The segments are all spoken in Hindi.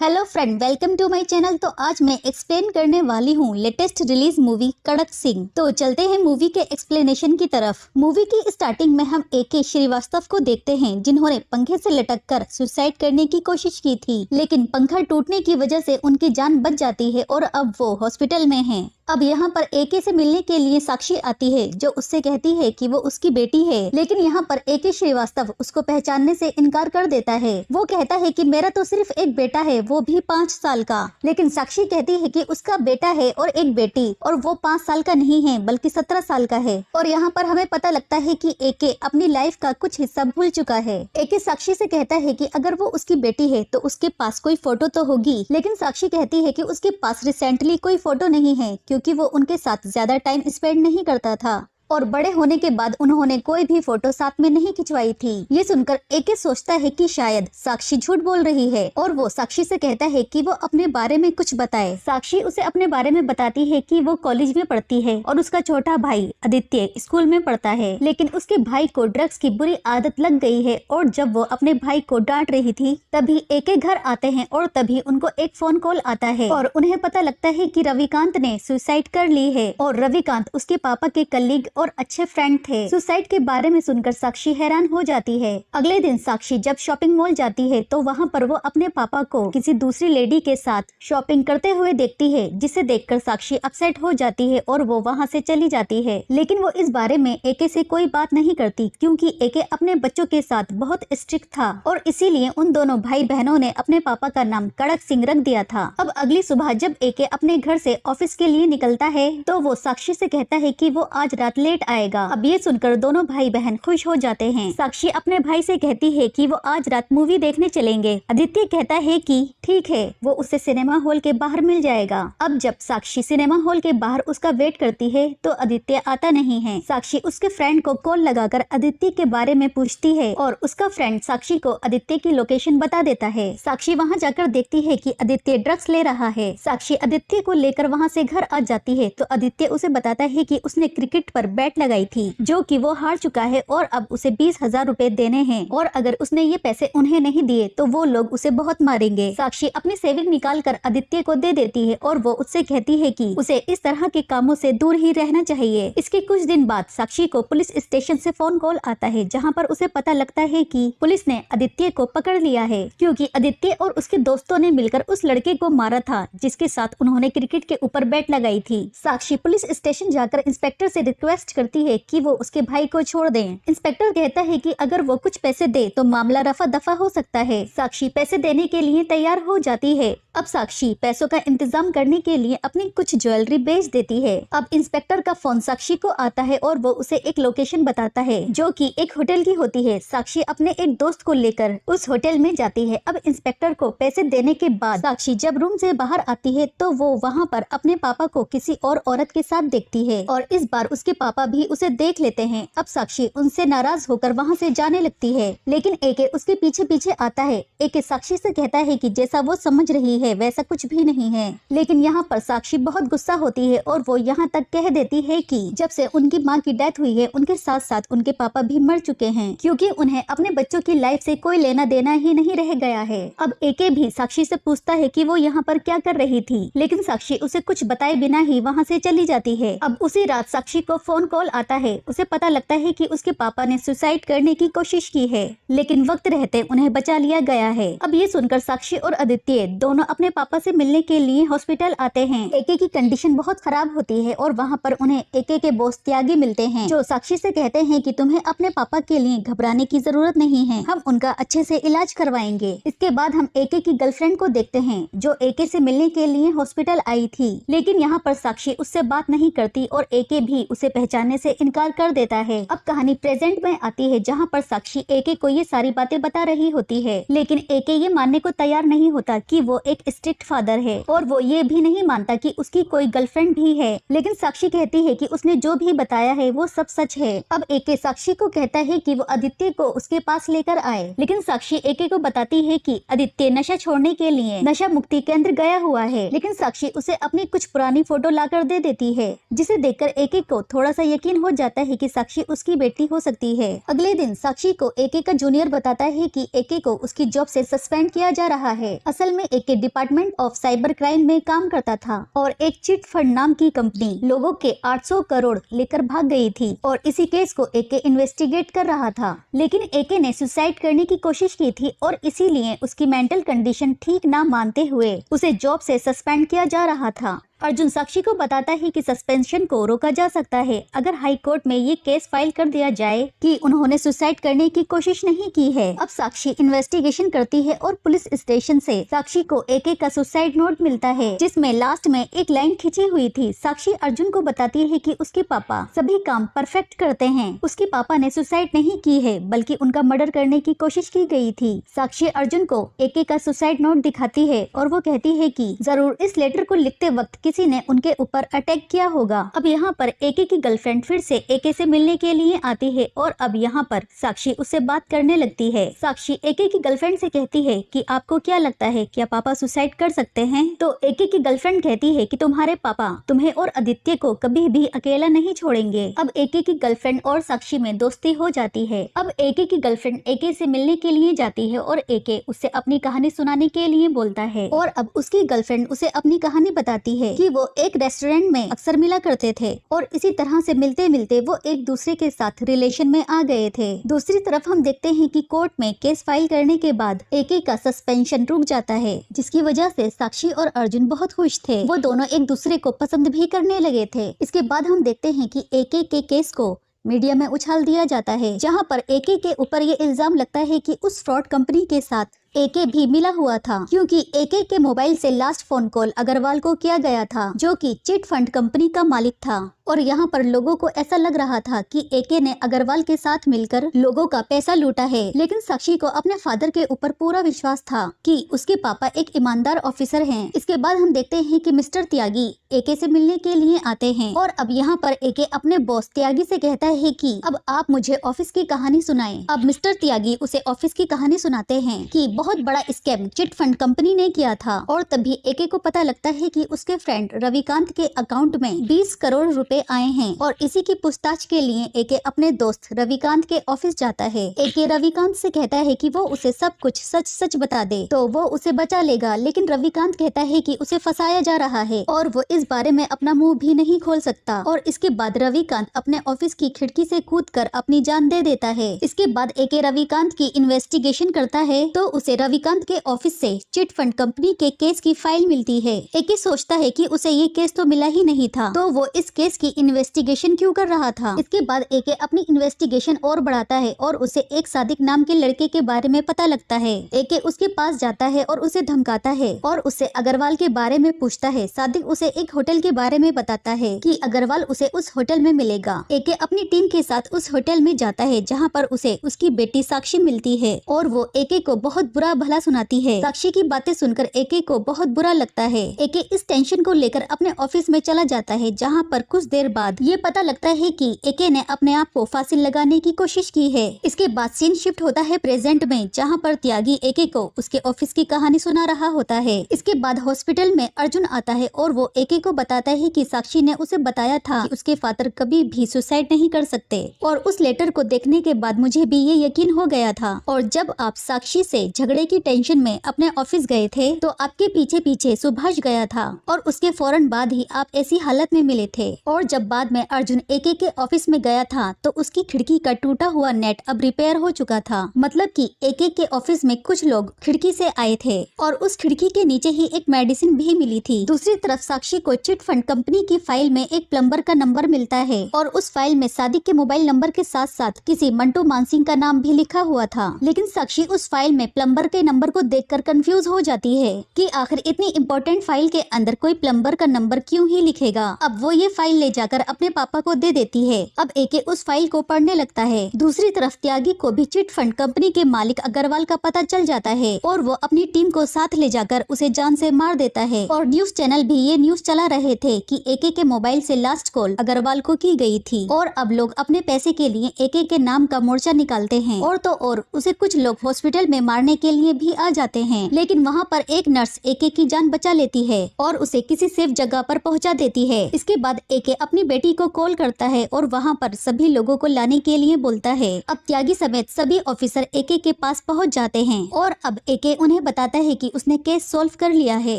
Hello friend, welcome to my channel. तो आज मैं एक्सप्लेन करने वाली हूँ लेटेस्ट रिलीज मूवी कड़क सिंह। तो चलते हैं मूवी के एक्सप्लेनेशन की तरफ। मूवी की स्टार्टिंग में हम AK श्रीवास्तव को देखते हैं, जिन्होंने पंखे से लटक कर सुसाइड करने की कोशिश की थी, लेकिन पंखा टूटने की वजह से उनकी जान बच जाती है और अब वो हॉस्पिटल में हैं। अब यहाँ पर AK से मिलने के लिए साक्षी आती है, जो उससे कहती है कि वो उसकी बेटी है, लेकिन यहाँ पर AK श्रीवास्तव उसको पहचानने से इनकार कर देता है। वो कहता है कि मेरा तो सिर्फ एक बेटा है, वो भी 5 साल का। लेकिन साक्षी कहती है कि उसका बेटा है और एक बेटी, और वो 5 साल का नहीं है बल्कि 17 साल का है। और यहाँ पर हमें पता लगता है कि AK अपनी लाइफ का कुछ हिस्सा भूल चुका है। AK साक्षी से कहता है कि अगर वो उसकी बेटी है तो उसके पास कोई फोटो तो होगी, लेकिन साक्षी कहती है कि उसके पास रिसेंटली कोई फोटो नहीं है, क्योंकि वो उनके साथ ज्यादा टाइम स्पेंड नहीं करता था और बड़े होने के बाद उन्होंने कोई भी फोटो साथ में नहीं खिंचवाई थी। ये सुनकर AK सोचता है कि शायद साक्षी झूठ बोल रही है और वो साक्षी से कहता है कि वो अपने बारे में कुछ बताए। साक्षी उसे अपने बारे में बताती है कि वो कॉलेज में पढ़ती है और उसका छोटा भाई आदित्य स्कूल में पढ़ता है, लेकिन उसके भाई को ड्रग्स की बुरी आदत लग गई है। और जब वो अपने भाई को डांट रही थी तभी AK घर आते हैं और तभी उनको एक फोन कॉल आता है और उन्हें पता लगता है कि रविकांत ने सुसाइड कर ली है। और रविकांत उसके पापा के कलीग और अच्छे फ्रेंड थे। सुसाइड के बारे में सुनकर साक्षी हैरान हो जाती है। अगले दिन साक्षी जब शॉपिंग मॉल जाती है तो वहाँ पर वो अपने पापा को किसी दूसरी लेडी के साथ शॉपिंग करते हुए देखती है, जिसे देखकर साक्षी अपसेट हो जाती है और वो वहाँ से चली जाती है। लेकिन वो इस बारे में AK से कोई बात नहीं करती, क्योंकि AK अपने बच्चों के साथ बहुत स्ट्रिक्ट था और इसीलिए उन दोनों भाई बहनों ने अपने पापा का नाम कड़क सिंह रख दिया था। अब अगली सुबह जब AK अपने घर से ऑफिस के लिए निकलता है तो वो साक्षी से कहता है कि वो आज रात लेट आएगा। अब ये सुनकर दोनों भाई बहन खुश हो जाते हैं। साक्षी अपने भाई से कहती है कि वो आज रात मूवी देखने चलेंगे। आदित्य कहता है कि ठीक है, वो उसे सिनेमा हॉल के बाहर मिल जाएगा। अब जब साक्षी सिनेमा हॉल के बाहर उसका वेट करती है तो आदित्य आता नहीं है। साक्षी उसके फ्रेंड को कॉल लगाकर आदित्य के बारे में पूछती है और उसका फ्रेंड साक्षी को आदित्य की लोकेशन बता देता है। साक्षी वहाँ जाकर देखती है कि आदित्य ड्रग्स ले रहा है। साक्षी आदित्य को लेकर वहाँ से घर आ जाती है तो आदित्य उसे बताता है कि उसने क्रिकेट पर बैट लगाई थी, जो कि वो हार चुका है और अब उसे 20,000 रुपए देने हैं, और अगर उसने ये पैसे उन्हें नहीं दिए तो वो लोग उसे बहुत मारेंगे। साक्षी अपनी सेविंग निकाल कर आदित्य को दे देती है और वो उससे कहती है कि उसे इस तरह के कामों से दूर ही रहना चाहिए। इसके कुछ दिन बाद साक्षी को पुलिस स्टेशन से फोन कॉल आता है, जहाँ पर उसे पता लगता है कि पुलिस ने आदित्य को पकड़ लिया है, क्योंकि आदित्य और उसके दोस्तों ने मिलकर उस लड़के को मारा था जिसके साथ उन्होंने क्रिकेट के ऊपर बैट लगाई थी। साक्षी पुलिस स्टेशन जाकर इंस्पेक्टर से रिक्वेस्ट करती है कि वो उसके भाई को छोड़ दें। इंस्पेक्टर कहता है कि अगर वो कुछ पैसे दे तो मामला रफा दफा हो सकता है। साक्षी पैसे देने के लिए तैयार हो जाती है। अब साक्षी पैसों का इंतजाम करने के लिए अपनी कुछ ज्वेलरी बेच देती है। अब इंस्पेक्टर का फोन साक्षी को आता है और वो उसे एक लोकेशन बताता है, जो कि एक होटल की होती है। साक्षी अपने एक दोस्त को लेकर उस होटल में जाती है। अब इंस्पेक्टर को पैसे देने के बाद साक्षी जब रूम से बाहर आती है तो वो वहाँ पर अपने पापा को किसी और औरत के साथ देखती है और इस बार उसके पापा भी उसे देख लेते हैं। अब साक्षी उनसे नाराज होकर वहाँ से जाने लगती है, लेकिन AK उसके पीछे पीछे आता है। AK साक्षी से कहता है कि जैसा वो समझ रही है वैसा कुछ भी नहीं है, लेकिन यहाँ पर साक्षी बहुत गुस्सा होती है और वो यहाँ तक कह देती है कि जब से उनकी माँ की डेथ हुई है उनके साथ साथ उनके पापा भी मर चुके हैं, क्योंकि उन्हें अपने बच्चों की लाइफ से कोई लेना देना ही नहीं रह गया है। अब AK भी साक्षी से पूछता है कि वो यहाँ पर क्या कर रही थी, लेकिन साक्षी उसे कुछ बताए बिना ही वहाँ से चली जाती है। अब उसी रात साक्षी को फोन कॉल आता है। उसे पता लगता है कि उसके पापा ने सुसाइड करने की कोशिश की है, लेकिन वक्त रहते उन्हें बचा लिया गया है। अब ये सुनकर साक्षी और आदित्य दोनों अपने पापा से मिलने के लिए हॉस्पिटल आते हैं। AK की कंडीशन बहुत खराब होती है और वहाँ पर उन्हें AK के बॉस त्यागी मिलते हैं, जो साक्षी से कहते हैं कि तुम्हें अपने पापा के लिए घबराने की जरूरत नहीं है, हम उनका अच्छे से इलाज करवाएंगे। इसके बाद हम AK की गर्लफ्रेंड को देखते हैं, जो AK से मिलने के लिए हॉस्पिटल आई थी, लेकिन यहाँ पर साक्षी उससे बात नहीं करती और AK भी उसे पहचानने से इनकार कर देता है। अब कहानी प्रेजेंट में आती है, जहाँ पर साक्षी AK को ये सारी बातें बता रही होती है, लेकिन AK ये मानने को तैयार नहीं होता कि वो एक स्ट्रिक्ट फादर है और वो ये भी नहीं मानता कि उसकी कोई गर्लफ्रेंड भी है, लेकिन साक्षी कहती है कि उसने जो भी बताया है वो सब सच है। अब AK साक्षी को कहता है कि वो आदित्य को उसके पास लेकर आए, लेकिन साक्षी AK को बताती है कि आदित्य नशा छोड़ने के लिए नशा मुक्ति केंद्र गया हुआ है, लेकिन साक्षी उसे अपनी कुछ पुरानी फोटो लाकर दे देती है, जिसे देखकर AK को थोड़ा सा यकीन हो जाता है कि साक्षी उसकी बेटी हो सकती है। अगले दिन साक्षी को AK का जूनियर बताता है कि AK को उसकी जॉब से सस्पेंड किया जा रहा है। असल में AK department of cyber crime में काम करता था और एक चिट फंड नाम की कंपनी लोगों के 800 करोड़ लेकर भाग गई थी और इसी केस को एके इन्वेस्टिगेट कर रहा था। लेकिन एके ने सुसाइड करने की कोशिश की थी और इसीलिए उसकी मेंटल कंडीशन ठीक ना मानते हुए उसे जॉब से सस्पेंड किया जा रहा था। अर्जुन साक्षी को बताता है कि सस्पेंशन को रोका जा सकता है अगर हाई कोर्ट में ये केस फाइल कर दिया जाए कि उन्होंने सुसाइड करने की कोशिश नहीं की है। अब साक्षी इन्वेस्टिगेशन करती है और पुलिस स्टेशन से साक्षी को एके का सुसाइड नोट मिलता है जिसमें लास्ट में एक लाइन खिंची हुई थी। साक्षी अर्जुन को बताती है कि उसके पापा सभी काम परफेक्ट करते हैं। उसके पापा ने सुसाइड नहीं की है बल्कि उनका मर्डर करने की कोशिश की गई थी। साक्षी अर्जुन को एके का सुसाइड नोट दिखाती है और वो कहती है कि जरूर इस लेटर को लिखते वक्त किसी ने उनके ऊपर अटैक किया होगा। अब यहाँ पर एके की गर्लफ्रेंड फिर से एके से मिलने के लिए आती है और अब यहाँ पर साक्षी उससे बात करने लगती है। साक्षी एके की गर्लफ्रेंड से कहती है कि आपको क्या लगता है क्या पापा सुसाइड कर सकते हैं? तो एके की गर्लफ्रेंड कहती है कि तुम्हारे पापा तुम्हें और आदित्य को कभी भी अकेला नहीं छोड़ेंगे। अब एके की गर्लफ्रेंड और साक्षी में दोस्ती हो जाती है। अब एके की गर्लफ्रेंड एके से मिलने के लिए जाती है और एके उससे अपनी कहानी सुनाने के लिए बोलता है और अब उसकी गर्लफ्रेंड उसे अपनी कहानी बताती है कि वो एक रेस्टोरेंट में अक्सर मिला करते थे और इसी तरह से मिलते मिलते वो एक दूसरे के साथ रिलेशन में आ गए थे। दूसरी तरफ हम देखते हैं कि कोर्ट में केस फाइल करने के बाद एके का सस्पेंशन रुक जाता है जिसकी वजह से साक्षी और अर्जुन बहुत खुश थे। वो दोनों एक दूसरे को पसंद भी करने लगे थे। इसके बाद हम देखते हैं कि एके के केस को मीडिया में उछाल दिया जाता है जहां पर एके के ऊपर ये इल्जाम लगता है कि उस फ्रॉड कंपनी के साथ एके भी मिला हुआ था क्योंकि एके के मोबाइल से लास्ट फोन कॉल अग्रवाल को किया गया था जो कि चिट फंड कंपनी का मालिक था और यहाँ पर लोगों को ऐसा लग रहा था कि एके ने अग्रवाल के साथ मिलकर लोगों का पैसा लूटा है। लेकिन साक्षी को अपने फादर के ऊपर पूरा विश्वास था कि उसके पापा एक ईमानदार ऑफिसर हैं। इसके बाद हम देखते हैं कि मिस्टर त्यागी एके से मिलने के लिए आते हैं और अब यहाँ पर एके अपने बॉस त्यागी से कहता है कि अब आप मुझे ऑफिस की कहानी सुनाएं। अब मिस्टर त्यागी उसे ऑफिस की कहानी सुनाते हैं कि बहुत बड़ा स्कैम चिट फंड कंपनी ने किया था और तभी एके को पता लगता है कि उसके फ्रेंड रविकांत के अकाउंट में 20 करोड़ रुपए आए हैं और इसी की पूछताछ के लिए एके अपने दोस्त रविकांत के ऑफिस जाता है। एके रविकांत से कहता है कि वो उसे सब कुछ सच सच बता दे तो वो उसे बचा लेगा, लेकिन रविकांत कहता है कि उसे फंसाया जा रहा है और वो इस बारे में अपना मुंह भी नहीं खोल सकता। और इसके बाद रविकांत अपने ऑफिस की खिड़की से कूदकर अपनी जान दे देता है। इसके बाद एके रविकांत की इन्वेस्टिगेशन करता है तो उसे रविकांत के ऑफिस से चिट फंड कंपनी के केस की फाइल मिलती है। एके सोचता है कि उसे ये केस तो मिला ही नहीं था तो वो इस केस की इन्वेस्टिगेशन क्यों कर रहा था। इसके बाद एके अपनी इन्वेस्टिगेशन और बढ़ाता है और उसे एक सादिक नाम के लड़के के बारे में पता लगता है। एके उसके पास जाता है और उसे धमकाता है और उससे अग्रवाल के बारे में पूछता है। सादिक उसे एक होटल के बारे में बताता है कि अग्रवाल उसे उस होटल में मिलेगा। एके अपनी टीम के साथ उस होटल में जाता है जहाँ पर उसे उसकी बेटी साक्षी मिलती है और वो एके को बहुत बुरा भला सुनाती है। साक्षी की बातें सुनकर एके को बहुत बुरा लगता है। एके इस टेंशन को लेकर अपने ऑफिस में चला जाता है जहाँ पर कुछ देर बाद ये पता लगता है कि एके ने अपने आप को फांसी लगाने की कोशिश की है। इसके बाद सीन शिफ्ट होता है प्रेजेंट में जहाँ पर त्यागी एके को उसके ऑफिस की कहानी सुना रहा होता है। इसके बाद हॉस्पिटल में अर्जुन आता है और वो एके को बताता है कि साक्षी ने उसे बताया था कि उसके फादर कभी भी सुसाइड नहीं कर सकते और उस लेटर को देखने के बाद मुझे भी ये यकीन हो गया था। और जब आप साक्षी से झगड़े की टेंशन में अपने ऑफिस गए थे तो आपके पीछे पीछे सुभाष गया था और उसके फौरन बाद ही आप ऐसी हालत में मिले थे। और जब बाद में अर्जुन एके के ऑफिस में गया था तो उसकी खिड़की का टूटा हुआ नेट अब रिपेयर हो चुका था। मतलब कि एके के ऑफिस में कुछ लोग खिड़की से आए थे और उस खिड़की के नीचे ही एक मेडिसिन भी मिली थी। दूसरी तरफ साक्षी को चिट फंड कंपनी की फाइल में एक प्लम्बर का नंबर मिलता है और उस फाइल में सादिक के मोबाइल नंबर के साथ साथ किसी मंटू मानसिंह का नाम भी लिखा हुआ था। लेकिन साक्षी उस फाइल में प्लम्बर के नंबर को देखकर कंफ्यूज हो जाती है कि आखिर इतनी इम्पोर्टेंट फाइल के अंदर कोई प्लम्बर का नंबर क्यों ही लिखेगा। अब वो ये फाइल ले जाकर अपने पापा को दे देती है। अब एके उस फाइल को पढ़ने लगता है। दूसरी तरफ त्यागी को भी चिट फंड कंपनी के मालिक अग्रवाल का पता चल जाता है और वो अपनी टीम को साथ ले जाकर उसे जान से मार देता है। और न्यूज चैनल भी ये न्यूज चला रहे थे कि एके के मोबाइल से लास्ट कॉल अग्रवाल को की गई थी और अब लोग अपने पैसे के लिए एके के नाम का मोर्चा निकालते हैं। और तो और उसे कुछ लोग हॉस्पिटल में मारने के लिए भी आ जाते हैं। लेकिन वहाँ पर एक नर्स एके की जान बचा लेती है और उसे किसी सेफ जगह पर पहुँचा देती है। इसके बाद एके अपनी बेटी को कॉल करता है और वहाँ पर सभी लोगों को लाने के लिए बोलता है। अब त्यागी समेत सभी ऑफिसर एके के पास पहुँच जाते हैं और अब एके उन्हें बताता है कि उसने केस सॉल्व कर लिया है।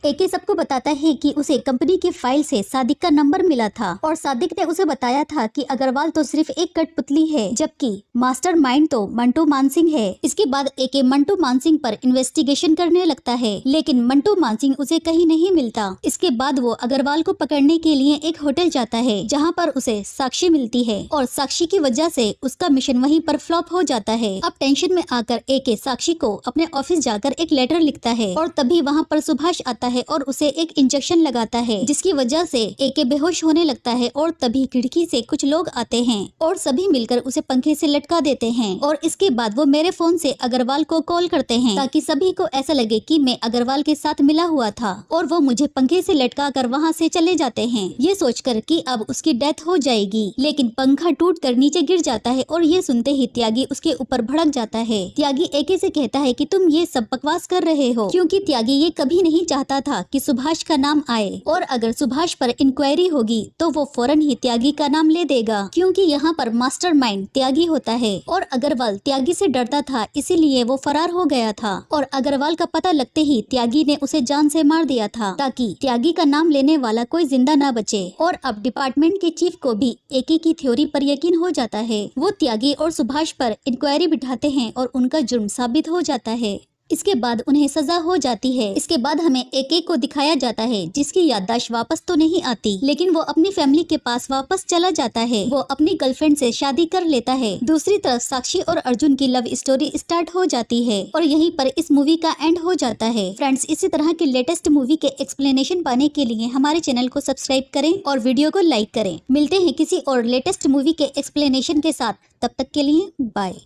एके सबको बताता है कि उसे कंपनी की फाइल से सादिक का नंबर मिला था और सादिक ने उसे बताया था कि अग्रवाल तो सिर्फ एक कठपुतली है जबकि मास्टरमाइंड तो मंटू मानसिंह है। इसके बाद एके मंटू मानसिंह पर इन्वेस्टिगेशन करने लगता है लेकिन मंटू मानसिंह उसे कहीं नहीं मिलता। इसके बाद वो अग्रवाल को पकड़ने के लिए एक होटल जाता है जहाँ पर उसे साक्षी मिलती है और साक्षी की वजह से उसका मिशन वहीं पर फ्लॉप हो जाता है। अब टेंशन में आकर एके साक्षी को अपने ऑफिस जाकर एक लेटर लिखता है और तभी वहाँ पर सुभाष आता है और उसे एक इंजेक्शन लगाता है जिसकी वजह से एके बेहोश होने लगता है और तभी खिड़की से कुछ लोग आते हैं और सभी मिलकर उसे पंखे से लटका देते हैं और इसके बाद वो मेरे फोन से अग्रवाल को कॉल करते हैं ताकि सभी को ऐसा लगे कि मैं अग्रवाल के साथ मिला हुआ था और वो मुझे पंखे से लटका कर वहाँ से चले जाते हैं ये सोचकर कि अब उसकी डेथ हो जाएगी। लेकिन पंखा टूटकर नीचे गिर जाता है और ये सुनते ही त्यागी उसके ऊपर भड़क जाता है। त्यागी एके से कहता है कि तुम ये सब बकवास कर रहे हो क्योंकि त्यागी ये कभी नहीं चाहता था कि सुभाष का नाम आए और अगर सुभाष पर इंक्वायरी होगी तो वो फौरन ही त्यागी का नाम ले देगा क्योंकि यहाँ पर मास्टरमाइंड त्यागी होता है और अग्रवाल त्यागी से डरता था इसीलिए वो फरार हो गया था और अग्रवाल का पता लगते ही त्यागी ने उसे जान से मार दिया था ताकि त्यागी का नाम लेने वाला कोई जिंदा न बचे। और अब डिपार्टमेंट के चीफ को भी एके की थ्योरी पर यकीन हो जाता है। वो त्यागी और सुभाष पर इंक्वायरी बिठाते हैं और उनका जुर्म साबित हो जाता है। इसके बाद उन्हें सजा हो जाती है। इसके बाद हमें एके को दिखाया जाता है जिसकी याददाश्त वापस तो नहीं आती लेकिन वो अपनी फैमिली के पास वापस चला जाता है। वो अपनी गर्लफ्रेंड से शादी कर लेता है। दूसरी तरफ साक्षी और अर्जुन की लव स्टोरी स्टार्ट हो जाती है और यहीं पर इस मूवी का एंड हो जाता है। फ्रेंड्स, इसी तरह की लेटेस्ट मूवी के एक्सप्लेनेशन पाने के लिए हमारे चैनल को सब्सक्राइब करें और वीडियो को लाइक करें। मिलते हैं किसी और लेटेस्ट मूवी के एक्सप्लेनेशन के साथ, तब तक के लिए बाय।